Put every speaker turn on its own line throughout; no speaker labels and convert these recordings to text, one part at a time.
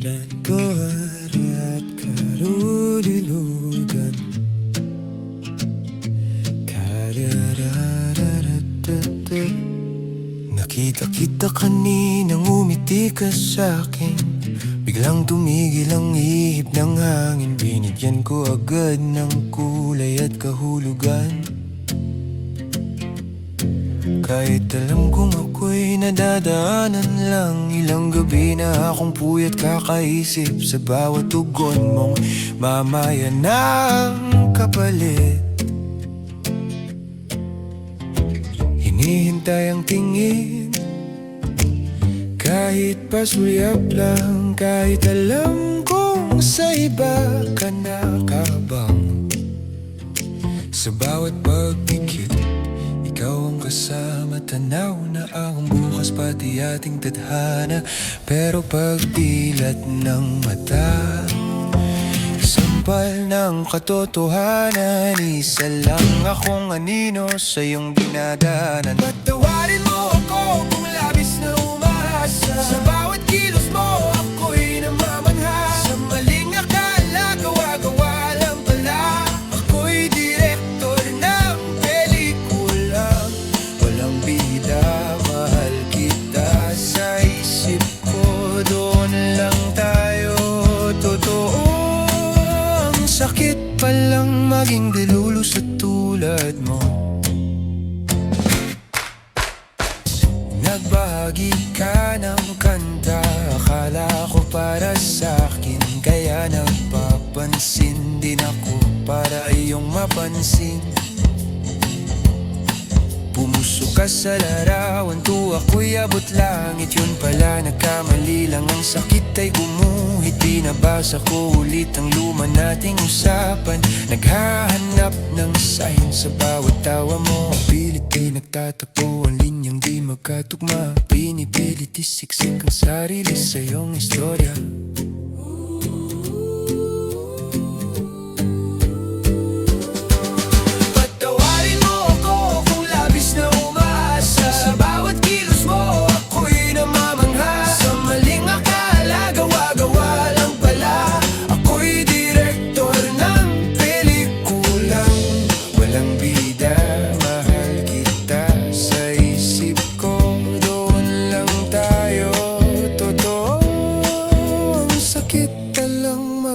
Simulan ko at karululugan. Nakita kita kaninang umiti ka sa'kin. Biglang tumigil ang ihip ng hangin. Binigyan ko agad ng kulay at kahulugan. Kahit alam kong ako'y nadadaanan lang, ilang gabi na akong puyat kakaisip sa bawat tugon mong mamaya ng kapalit. Hinihintay ang tingin, kahit pasulyap lang, kahit alam kong sa iba ka nakabang. Sa bawat pagpikit, ikaw ang kasama, tanaw na ang bukas pati ating tadhana. Pero pagdilat ng mata, sampal ng katotohanan, isa lang akong anino sa iyong dinadanan. Patawarin mo ako kung labis na umaasa, sa bawat kilos mo ako'y namamangha. Sa maling akala, gawa-gawa lang pala, ako'y direktor ng pelikula. Walang bida, mahal kita, sa isip ko doon lang tayo. Totoo, ang sakit palang maging delulu sa tulad mo. Nagbahagi ka ng kanta, akala ko para sa'kin, kaya nagpapansin din ako para iyong mapansin. Pumusok ka sa larawan, tuwa ko'y abot langit. Yun pala, nagkamali lang, ang sakit ay gumuhit. Di nabasa ko ulit ang luma nating usapan. Naghahanap ng sign sa bawat tawa mo. Pilit ay nagtatakbo, ang linyang di magkatugma. Pinipilit isiksik ang sarili sa iyong istorya.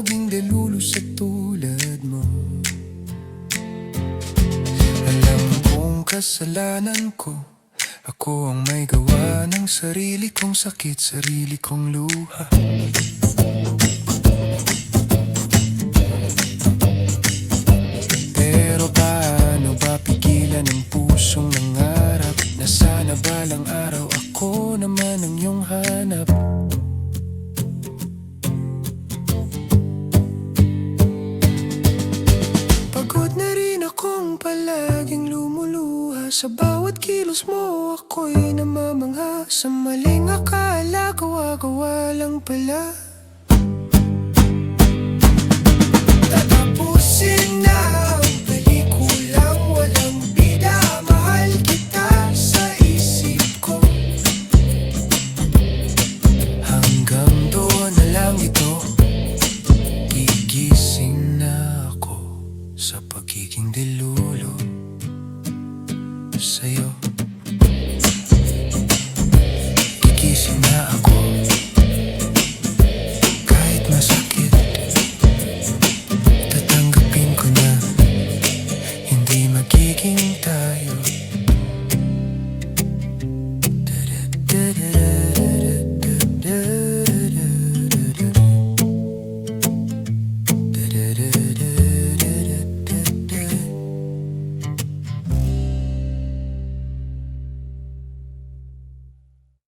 Maging delulu sa tulad mo. Alam kong kasalanan ko, ako ang may gawa ng sarili kong sakit, sarili kong luha. Pero paano ba pigilan ang pusong nangarap na sana balang araw ako naman ang iyong hanap? Pagod na rin akong palaging lumuluha, sa bawat kilos mo ako'y namamangha. Sa maling akala, gawa-gawa lang pala. Tatapusin na